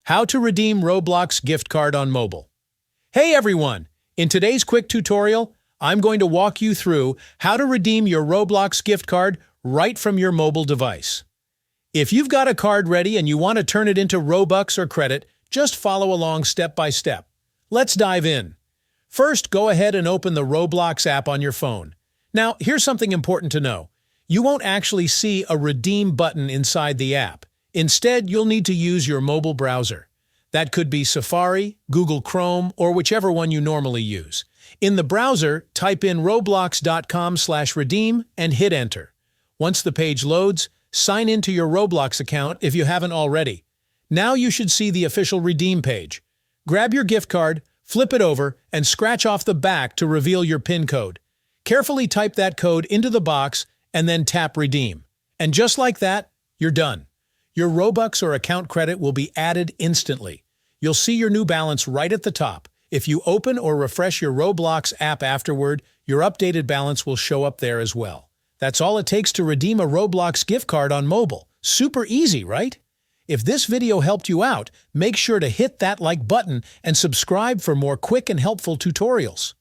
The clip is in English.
How to redeem Roblox gift card on mobile. Hey everyone! In today's quick tutorial, I'm going to walk you through how to redeem your Roblox gift card right from your mobile device. If you've got a card ready and you want to turn it into Robux or credit, just follow along step by step. Let's dive in. First, go ahead and open the Roblox app on your phone. Now, here's something important to know. You won't actually see a redeem button inside the app. Instead, you'll need to use your mobile browser. That could be Safari, Google Chrome, or whichever one you normally use. In the browser, type in roblox.com/redeem and hit enter. Once the page loads, sign into your Roblox account if you haven't already. Now you should see the official redeem page. Grab your gift card, flip it over, and scratch off the back to reveal your PIN code. Carefully type that code into the box and then tap redeem. And just like that, you're done. Your Robux or account credit will be added instantly. You'll see your new balance right at the top. If you open or refresh your Roblox app afterward, your updated balance will show up there as well. That's all it takes to redeem a Roblox gift card on mobile. Super easy, right? If this video helped you out, make sure to hit that like button and subscribe for more quick and helpful tutorials.